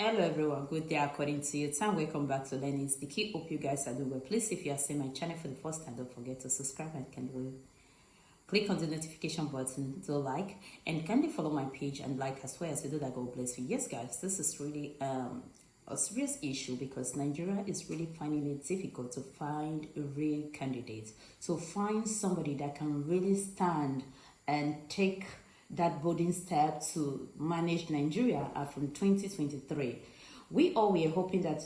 Hello everyone, good day according to you. Time, welcome back to Learning is the Key. Hope you guys are doing well. Please, if you are seeing my channel for the first time, don't forget to subscribe and click on the notification button to like, and kindly follow my page and like as well. As you do that, God bless you. Yes guys, this is really a serious issue because Nigeria is really finding it difficult to find a real candidate, to find somebody that can really stand and take that bolding step to manage Nigeria from 2023. We all were hoping that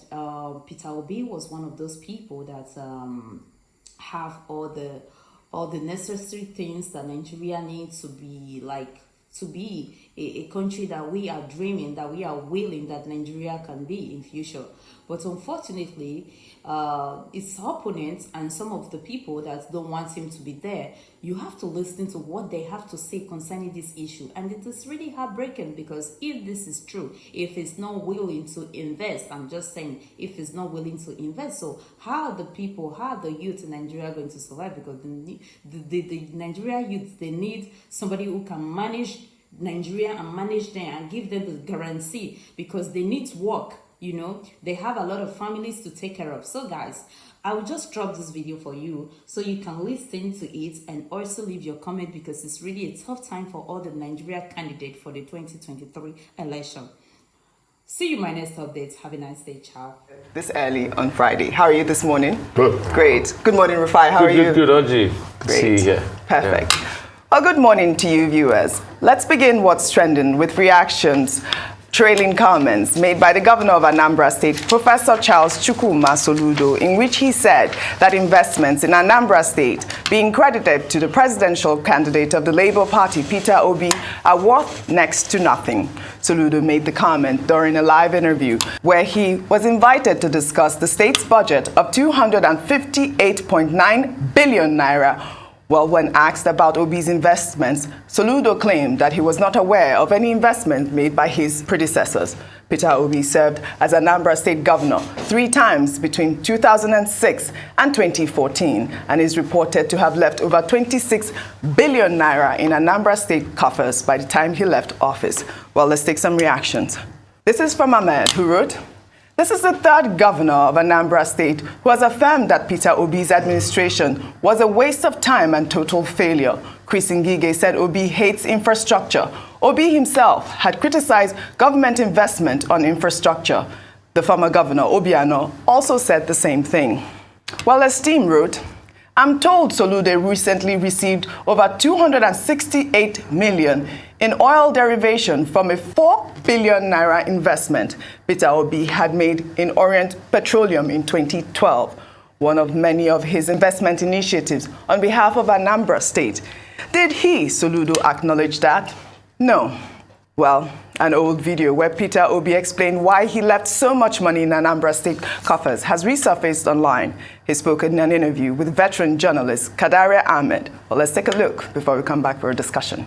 Peter Obi was one of those people that have all the necessary things that Nigeria needs to be a country that we are dreaming, that we are willing that Nigeria can be in future. But unfortunately, its opponents and some of the people that don't want him to be there, you have to listen to what they have to say concerning this issue. And it is really heartbreaking because if this is true, if he's not willing to invest, I'm just saying, if he's not willing to invest, so how are the people, how are the youth in Nigeria going to survive? Because the Nigeria youth, they need somebody who can manage Nigeria and manage them and give them the guarantee, because they need to work. You know, they have a lot of families to take care of. So guys, I will just drop this video for you so you can listen to it and also leave your comment, because it's really a tough time for all the Nigeria candidates for the 2023 election. See you in my next update. Have a nice day. Ciao. This early on Friday. How are you this morning? Good. Great. Good morning, Rufai. How are you? Good, Oji. Great. See you here. Perfect. Yeah. Well, good morning to you, viewers. Let's begin what's trending with reactions trailing comments made by the governor of Anambra State, Professor Charles Chukwuma Soludo, in which he said that investments in Anambra State being credited to the presidential candidate of the Labour Party, Peter Obi, are worth next to nothing. Soludo made the comment during a live interview where he was invited to discuss the state's budget of 258.9 billion naira. Well, when asked about Obi's investments, Soludo claimed that he was not aware of any investment made by his predecessors. Peter Obi served as Anambra State governor 3 times between 2006 and 2014 and is reported to have left over 26 billion naira in Anambra State coffers by the time he left office. Well, let's take some reactions. This is from Ahmed, who wrote, "This is the 3rd governor of Anambra State who has affirmed that Peter Obi's administration was a waste of time and total failure. Chris Ngige said Obi hates infrastructure. Obi himself had criticized government investment on infrastructure. The former governor, Obi also said the same thing." While Esteem wrote, "I'm told Soludo recently received over 268 million in oil derivation from a 4 billion naira investment Peter Obi had made in Orient Petroleum in 2012, one of many of his investment initiatives on behalf of Anambra State. Did he, Soludo, acknowledge that? No. Well, an old video where Peter Obi explained why he left so much money in Anambra State coffers has resurfaced online. He spoke in an interview with veteran journalist Kadaria Ahmed. Well, let's take a look before we come back for a discussion.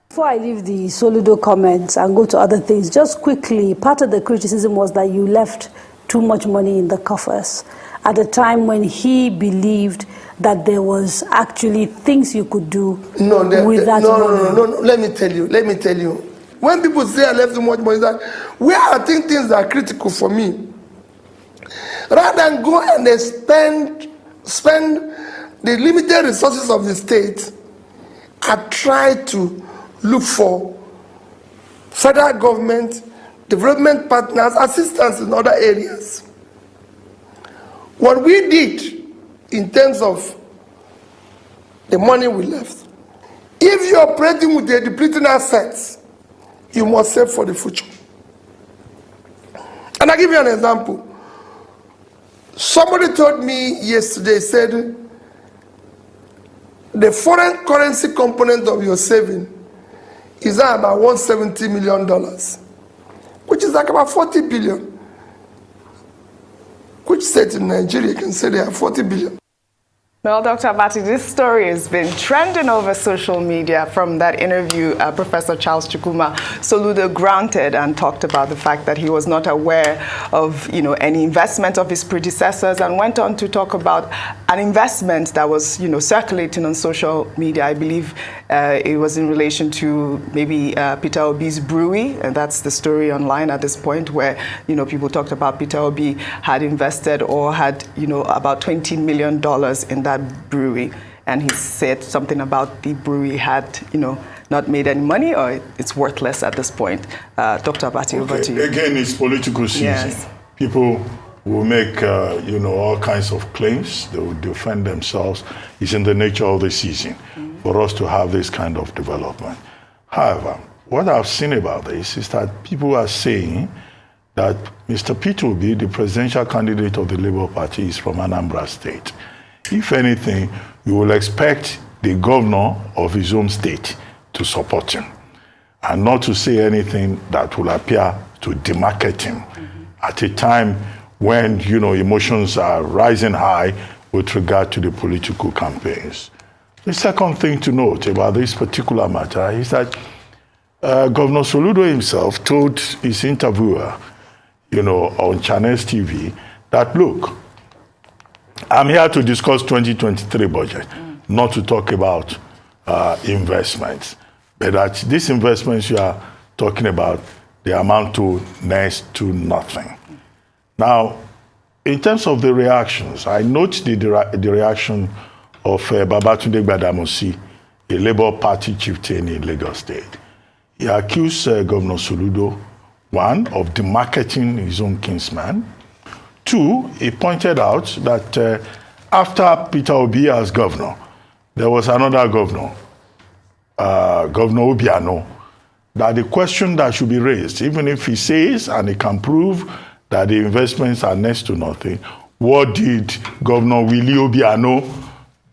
Before I leave the Soludo comments and go to other things, just quickly, part of the criticism was that you left too much money in the coffers at a time when he believed that there was actually things you could do with that money. No, let me tell you. When people say I left too much money, that where I think things are critical for me, rather than go and spend the limited resources of the state, I try to look for federal government, development partners, assistance in other areas. What we did in terms of the money we left, if you're operating with the depleting assets, you must save for the future. And I'll give you an example. Somebody told me yesterday, said, the foreign currency component of your saving is about $170 million, which is like about 40 billion. Which state in Nigeria can say they have 40 billion? Well, Dr. Abati, this story has been trending over social media from that interview Professor Charles Chukwuma Soludo granted and talked about the fact that he was not aware of, any investment of his predecessors, and went on to talk about an investment that was, circulating on social media. I believe it was in relation to maybe Peter Obi's brewery, and that's the story online at this point, where, people talked about Peter Obi had invested or had, about $20 million in that brewery, and he said something about the brewery had, not made any money, or it's worthless at this point. Dr. Abati, over to you. Again, it's political season. Yes. People will make, all kinds of claims. They will defend themselves. It's in the nature of the season for us to have this kind of development. However, what I've seen about this is that people are saying that Mr. Peter Obi, the presidential candidate of the Labour Party, is from Anambra State. If anything, you will expect the governor of his home state to support him and not to say anything that will appear to demarcate him at a time when, emotions are rising high with regard to the political campaigns. The second thing to note about this particular matter is that Governor Soludo himself told his interviewer, on Channels TV, that, look, I'm here to discuss 2023 budget, not to talk about investments. But that these investments you are talking about, they amount to next to nothing. Now, in terms of the reactions, I note the reaction of Babatunde Gbadamosi, a Labour Party chieftain in Lagos State. He accused Governor Soludo, one, of demarketing his own kinsman. Two, he pointed out that after Peter Obi as governor, there was another governor, Governor Obiano, that the question that should be raised, even if he says and he can prove that the investments are next to nothing, what did Governor Willie Obiano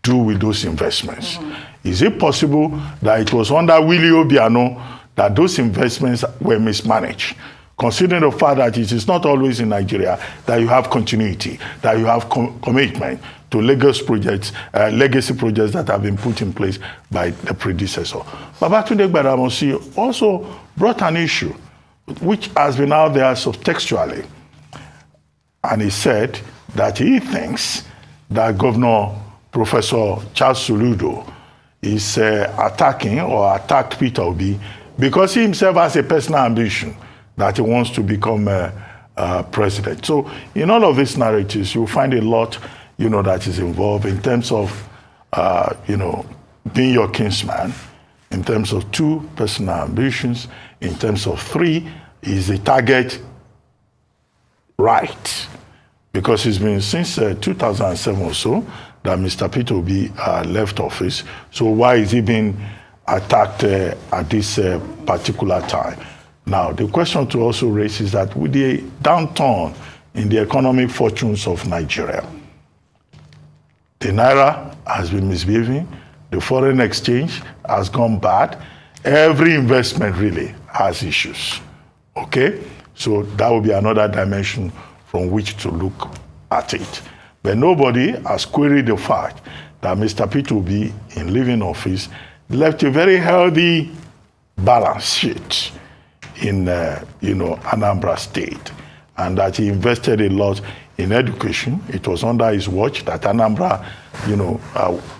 do with those investments? Is it possible that it was under Willie Obiano that those investments were mismanaged? Considering the fact that it is not always in Nigeria that you have continuity, that you have commitment to legacy projects that have been put in place by the predecessor. Babatunde Gbadamosi also brought an issue which has been out there subtextually. And he said that he thinks that Governor Professor Charles Soludo is attacking or attacked Peter Obi because he himself has a personal ambition that he wants to become president. So in all of these narratives, you'll find a lot, that is involved in terms of, being your kinsman, in terms of two, personal ambitions, in terms of three, is the target right? Because it's been since 2007 or so that Mr. Peter Obi left office. So why is he being attacked at this particular time? Now, the question to also raise is that with the downturn in the economic fortunes of Nigeria, the Naira has been misbehaving, the foreign exchange has gone bad, every investment really has issues, okay? So that will be another dimension from which to look at it. But nobody has queried the fact that Mr. Peter Obi, in leaving office, left a very healthy balance sheet in Anambra State, and that he invested a lot in education. It was under his watch that Anambra,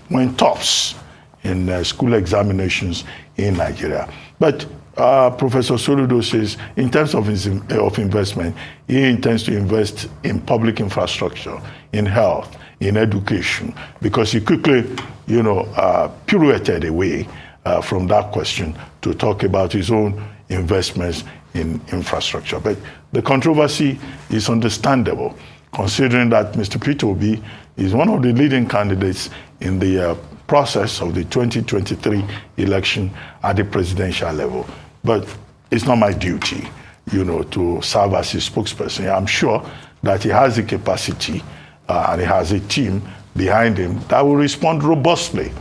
went tops in school examinations in Nigeria. But Professor Soludo says, in terms of investment, he intends to invest in public infrastructure, in health, in education, because he quickly, pirouetted away from that question to talk about his own investments in infrastructure. But the controversy is understandable, considering that Mr. Peter Obi is one of the leading candidates in the process of the 2023 election at the presidential level. But it's not my duty, to serve as his spokesperson. I'm sure that he has the capacity and he has a team behind him that will respond robustly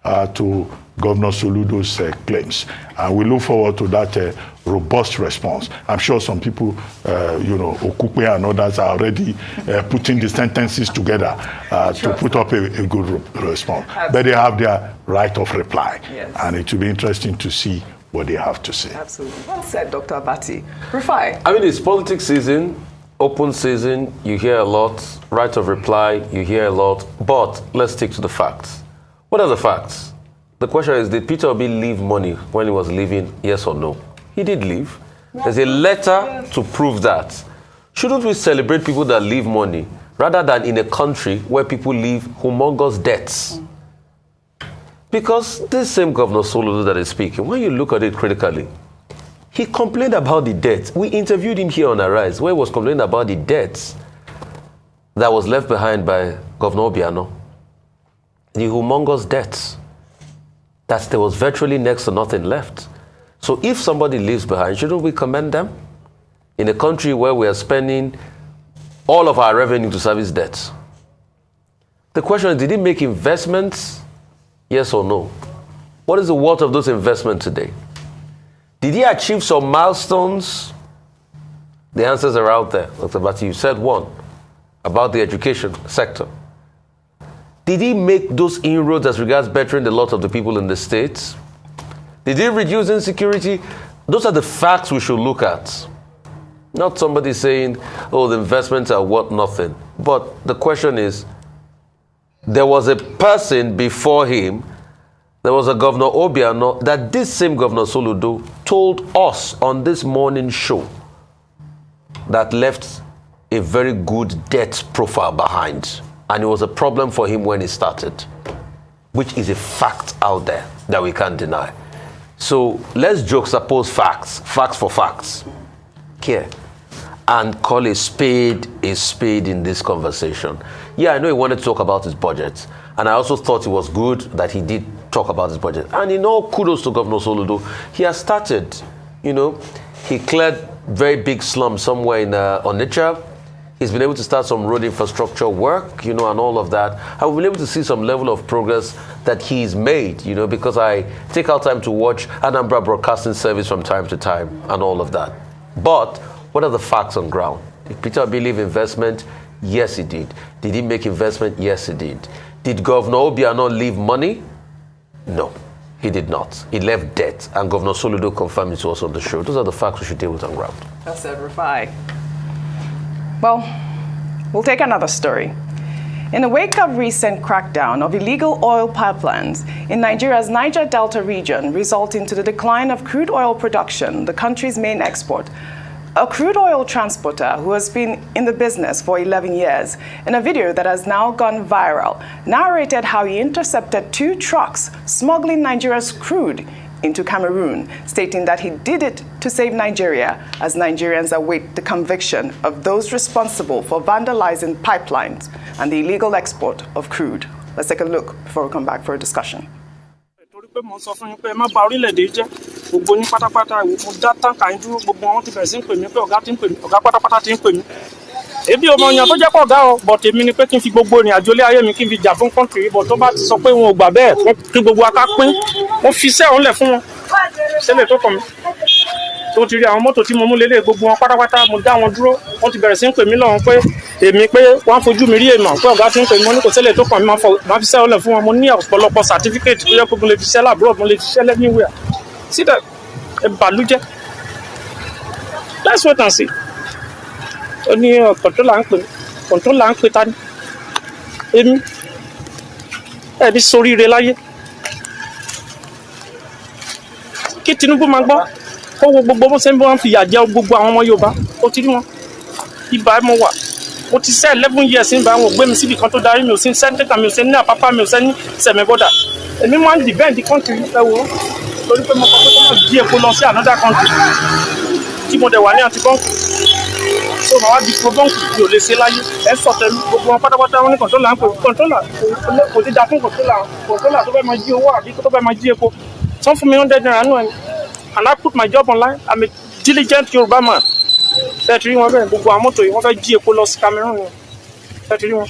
to Governor Soludo's claims. And we look forward to that robust response. I'm sure some people, Okupe and others are already putting the sentences together to put up a good response. Absolutely. But they have their right of reply. Yes. And it will be interesting to see what they have to say. Absolutely. Well said, Dr. Abati. Rufai. I mean, it's politics season, open season, you hear a lot. Right of reply, you hear a lot. But let's stick to the facts. What are the facts? The question is, did Peter Obi leave money when he was leaving, yes or no? He did leave. There's a letter to prove that. Shouldn't we celebrate people that leave money rather than in a country where people leave humongous debts? Because this same Governor Soludo that is speaking, when you look at it critically, he complained about the debt. We interviewed him here on Arise, where he was complaining about the debts that was left behind by Governor Obiano. The humongous debts, that there was virtually next to nothing left. So if somebody leaves behind, shouldn't we commend them? In a country where we are spending all of our revenue to service debts. The question is, did he make investments? Yes or no? What is the worth of those investments today? Did he achieve some milestones? The answers are out there. Dr. Bati, you said one about the education sector. Did he make those inroads as regards bettering the lot of the people in the states? Did he reduce insecurity? Those are the facts we should look at. Not somebody saying, oh, the investments are worth nothing. But the question is, there was a person before him, there was a Governor Obiano, that this same Governor Soludo told us on this morning show that left a very good debt profile behind. And it was a problem for him when he started, which is a fact out there that we can't deny. So let's juxtapose facts for facts here, and call a spade in this conversation. Yeah, I know he wanted to talk about his budget, and I also thought it was good that he did talk about his budget. And in all kudos to Governor Soludo, he has started, he cleared very big slums somewhere in Onitsha. He's been able to start some road infrastructure work, and all of that. I've been able to see some level of progress that he's made, because I take out time to watch Anambra Broadcasting Service from time to time and all of that. But what are the facts on ground? Did Peter Obi leave investment? Yes, he did. Did he make investment? Yes, he did. Did Governor Obiano leave money? No, he did not. He left debt, and Governor Soludo confirmed it to us on the show. Those are the facts we should deal with on ground. That's it, Rufai. Well, we'll take another story. In the wake of recent crackdown of illegal oil pipelines in Nigeria's Niger Delta region, resulting to the decline of crude oil production, the country's main export, a crude oil transporter who has been in the business for 11 years, in a video that has now gone viral, narrated how he intercepted 2 trucks smuggling Nigeria's crude into Cameroon, stating that he did it to save Nigeria as Nigerians await the conviction of those responsible for vandalizing pipelines and the illegal export of crude. Let's take a look before we come back for a discussion. Ebi ọmọ yan tó jẹ́ pọ̀ ọ̀gá ọ but èmi ni pé kí n fi gbogbo ìrìn àjò ilé ayé mi kí n fi jà fún country but tó bá ti sọ pé wọn ò gbà bẹ́ẹ̀ kí gbogbo aká pín wọ́n fi iṣẹ́ òun lẹ̀ fún wọn ṣẹlẹ̀ tó kàn mí tó ti rí àwọn mọ́tò tí mo mú lélẹ̀ gbogbo wọn pátápátá mo dá wọn dúró wọ́n ti bẹ̀rẹ̀ sí ń pè mí lọ́wọ́ pé èmi pé wọ́n fojú mi rí èèmọ̀ pé ọ̀gá ti ń pè mí mo ní kò ṣẹlẹ̀ tó kàn mí máa fi iṣẹ́ òun lẹ̀ fún wọn mo ní ọ̀pọ̀lọpọ̀ certificate tó yẹ kó mo lè fi iṣẹ́ láàbúrò mo lè fi iṣẹ́ anywhere síbẹ̀ ẹ bàlújẹ́ let's wait and see. Ó ní kọ̀ǹtólà ń pè ta ni èmi ẹ̀bí soríire láyé kí Tinubu máa gbọ́ kó wo gbogbo bó ṣe ń bọ́ wọn fìyà jẹ gbogbo àwọn ọmọ Yorùbá ó ti rí wọn ibà mo wà mo ti ṣe 11 years nígbà wọn ò gbé mi síbi kan tó darí mi ò sí sẹ́ńtẹ́tà mi ò sí ní Àpápá mi ò sí ní sẹ̀mẹ́bọ́dà èmi máa ń dìbẹ́ǹdì country ẹ wò ó torí pé mo kọ́ pé kó má jí epo lọ sí another country tí mo dẹ̀ wà ní àtibọ́ǹkì so màá wá di probọ́ǹkì tí ò lè ṣe láyé ẹ sọ̀tẹ̀lú gbogbo wọn pátápátá wọn ní kọ̀ǹtólà ń pè kọ̀ǹtólà kò ti da fún kọ̀ǹtólà tó fẹ́ máa jí owó àbí tó fẹ́ máa jí epo sọ fún mi 100 naira nù ẹni and I put my job online I'm a diligent Yorùbá man bẹ́ẹ̀ ti rí wọn bẹ́ẹ̀ gbogbo àwọn mọ́tò yìí wọ́n fẹ́ jí epo lọ sí Cameroon ni bẹ́ẹ̀ ti rí wọn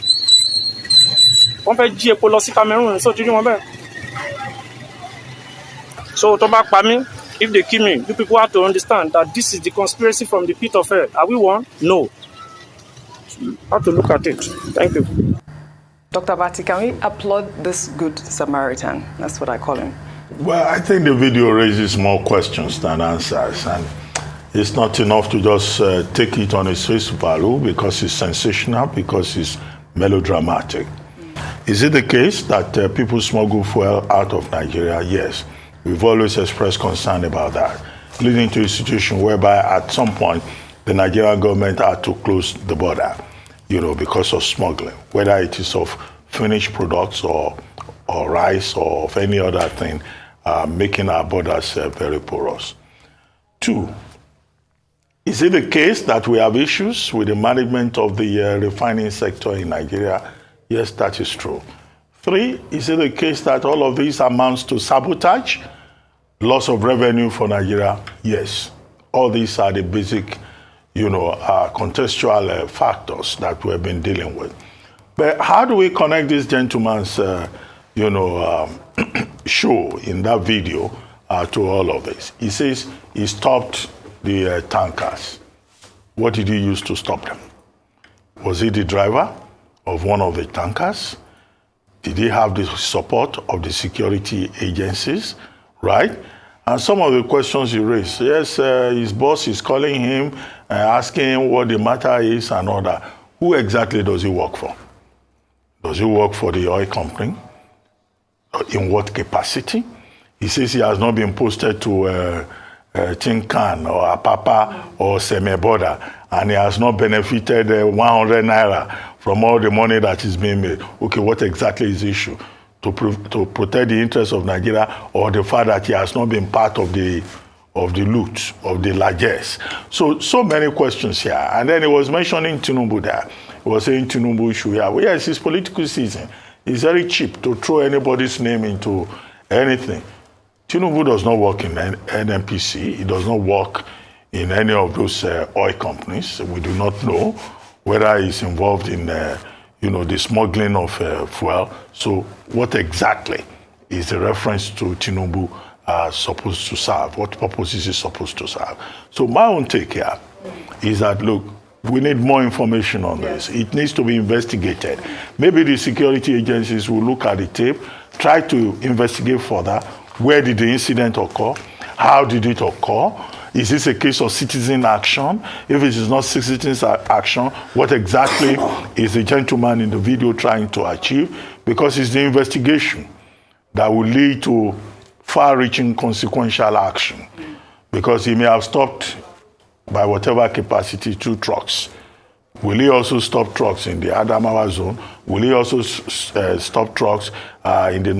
wọ́n fẹ́ jí epo lọ sí Cameroon ni so ti rí wọn bẹ́ẹ̀ so tó bá pa mí If they kill me, you people have to understand that this is the conspiracy from the pit of hell. Are we one? No. You have to look at it. Thank you. Dr. Bati, can we applaud this good Samaritan? That's what I call him. Well, I think the video raises more questions than answers, and it's not enough to just take it on its face value because it's sensational, because it's melodramatic. Is it the case that people smuggle fuel out of Nigeria? Yes. We've always expressed concern about that, leading to a situation whereby at some point the Nigerian government had to close the border, because of smuggling, whether it is of finished products or rice or of any other thing, making our borders very porous. 2, is it the case that we have issues with the management of the refining sector in Nigeria? Yes, that is true. 3, is it the case that all of this amounts to sabotage, loss of revenue for Nigeria? Yes. All these are the basic, contextual factors that we've been dealing with. But how do we connect this gentleman's, show in that video to all of this? He says he stopped the tankers. What did he use to stop them? Was he the driver of one of the tankers? Did he have the support of the security agencies, right? And some of the questions he raised, yes, his boss is calling him, asking him what the matter is and all that. Who exactly does he work for? Does he work for the oil company? In what capacity? He says he has not been posted to Tinkan or Apapa or Semeboda, and he has not benefited 100 naira from all the money that is being made. Okay, what exactly is the issue? To protect the interests of Nigeria, or the fact that he has not been part of the loot, of the largesse? So many questions here. And then he was mentioning Tinubu there. He was saying Tinubu should have. Well, yes, it's political season. It's very cheap to throw anybody's name into anything. Tinubu does not work in NNPC. He does not work in any of those oil companies. We do not know whether he's involved in the smuggling of fuel. So what exactly is the reference to Tinubu supposed to serve? What purpose is it supposed to serve? So my own take here is that, look, we need more information on this. It needs to be investigated. Maybe the security agencies will look at the tape, try to investigate further. Where did the incident occur? How did it occur? Is this a case of citizen action? If it is not citizen action, what exactly is the gentleman in the video trying to achieve? Because it's the investigation that will lead to far-reaching consequential action. Because he may have stopped by whatever capacity 2 trucks. Will he also stop trucks in the Adamawa zone? Will he also stop trucks in the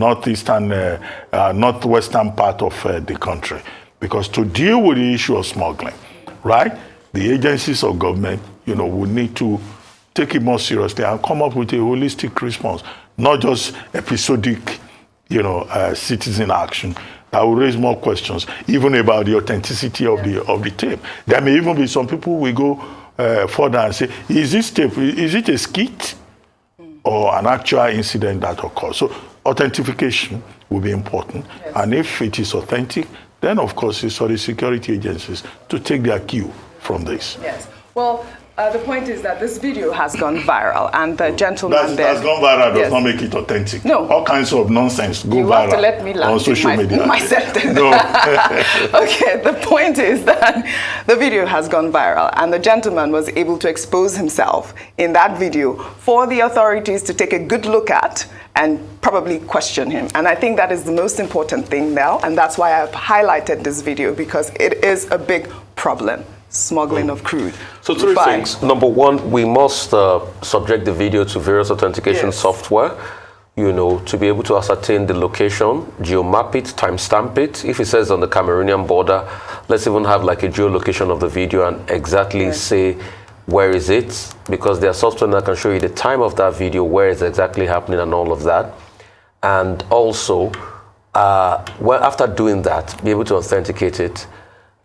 northwestern part of the country? Because to deal with the issue of smuggling, right, the agencies of government, will need to take it more seriously and come up with a holistic response, not just episodic, citizen action that will raise more questions, even about the authenticity of the tape. There may even be some people who will go further and say, is this tape, is it a skit or an actual incident that occurred? So authentication will be important. Yes. And if it is authentic, then of course it's for the security agencies to take their cue from this. Yes. Well, the point is that this video has gone viral, and the gentleman there... That's gone viral does not make it authentic. No. All kinds of nonsense go viral. You have to let me land on social media. My sentence. No. Okay, the point is that the video has gone viral, and the gentleman was able to expose himself in that video for the authorities to take a good look at and probably question him. And I think that is the most important thing now, and that's why I've highlighted this video, because it is a big problem. Smuggling of crude. So 3 things. Number 1, we must subject the video to various authentication software, to be able to ascertain the location, geomap it, timestamp it. If it says on the Cameroonian border, let's even have like a geolocation of the video and exactly say where is it, because there's software that can show you the time of that video, where it's exactly happening and all of that. And also, after doing that, be able to authenticate it,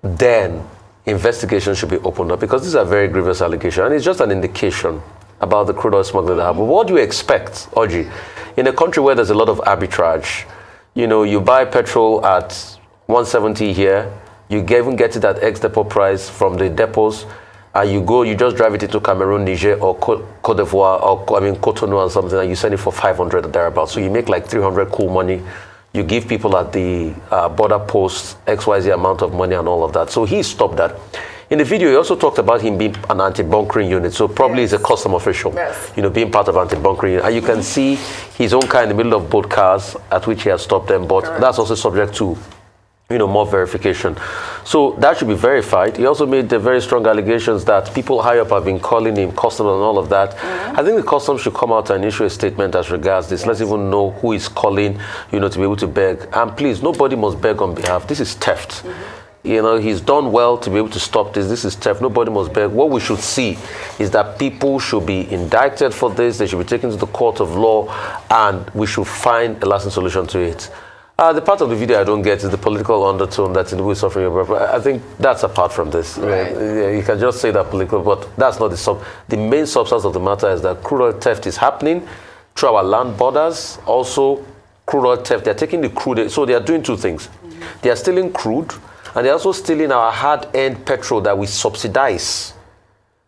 then investigation should be opened up, because this is a very grievous allegation, and it's just an indication about the crude oil smuggling that happened. What do you expect, Oji, in a country where there's a lot of arbitrage? You buy petrol at 170 here. You even get it at ex-depot price from the depots. You just drive it into Cameroon, Niger, or Cote d'Ivoire, or Cotonou or something, and you send it for 500 or thereabouts. So you make like 300 cool money. You give people at the border posts XYZ amount of money and all of that. So he stopped that. In the video, he also talked about him being an anti-bunkering unit. So probably he's a custom official, being part of anti-bunkering unit. And you can see his own car in the middle of both cars, at which he has stopped them. But that's also subject to more verification. So that should be verified. He also made the very strong allegations that people high up have been calling him customs and all of that. I think the customs should come out and issue a statement as regards this. Let's even know who is calling, to be able to beg. And please, nobody must beg on behalf. This is theft. He's done well to be able to stop this. This is theft. Nobody must beg. What we should see is that people should be indicted for this. They should be taken to the court of law, and we should find a lasting solution to it. The part of the video I don't get is the political undertone that Tinubu is suffering. I think that's apart from this. Right. You can just say that political, but that's not the main substance of the matter is that crude oil theft is happening through our land borders. Also, crude oil theft, they're taking the crude, so they are doing two things. They are stealing crude, and they're also stealing our hard-earned petrol that we subsidize.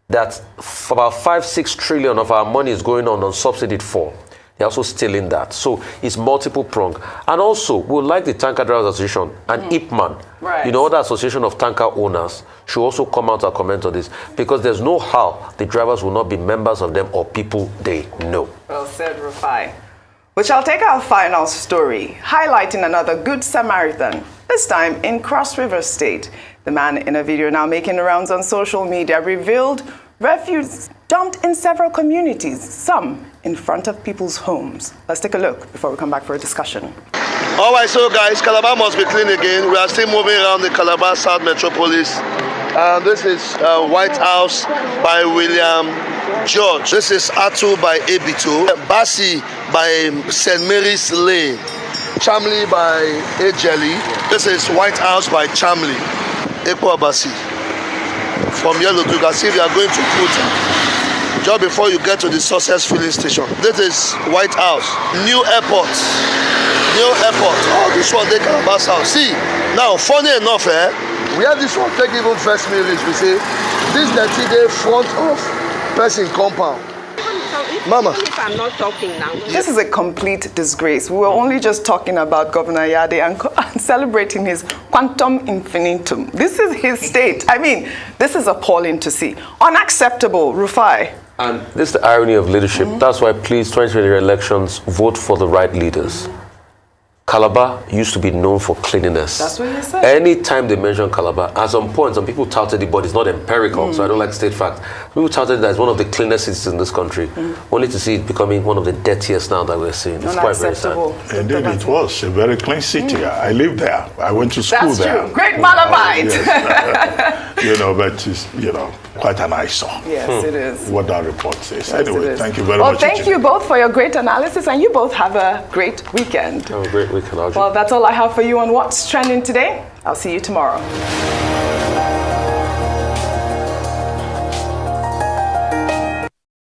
That for about 5-6 trillion of our money is going on unsubsidized for. They're also stealing that. So it's multiple prong. And also, we would like the Tanker Drivers Association and IPMAN, other association of tanker owners, should also come out and comment on this, because there's no how the drivers will not be members of them or people they know. Well said, Rufai. We shall take our final story, highlighting another good Samaritan, this time in Cross River State. The man in a video now making the rounds on social media revealed refuse dumped in several communities, some in front of people's homes. Let's take a look before we come back for a discussion. All right, so guys, Calabar must be clean again. We are still moving around the Calabar South Metropolis. This is White House by William George. This is Atu by Ebito. Bassi by St. Mary's Lane. Chamley by Ejeli. This is White House by Chamley. Ekwa Bassi. From Yellow to see if you are going to Kuta. Just before you get to the Success filling station. This is White House. New airport. Oh, this one they Calabar South. See, now funny enough, where this one take even first meal is, we say, this dirty day front of person compound. Mama. If I'm not talking now. This is a complete disgrace. We were only just talking about Governor Yade and celebrating his quantum infinitum. This is his state. I mean, this is appalling to see. Unacceptable, Rufai. And this is the irony of leadership. That's why, please, 2020 elections, vote for the right leaders. Calabar used to be known for cleanliness. That's what you said. Anytime they mention Calabar, at some point, some people touted it, but it's not empirical, so I don't like to state facts. People touted that as one of the cleanest cities in this country, only to see it becoming one of the dirtiest now that we're seeing. It's quite very sad. Indeed, it was a very clean city. I lived there. I went to school there. That's true. Great Malabite. Yes. But it's, quite an eyesore. Yes, it is. What that report says. Yes, anyway, thank you very much. Well, thank you both for your great analysis, and you both have a great weekend. Have a great weekend, Audrey. Well, that's all I have for you on What's Trending today. I'll see you tomorrow.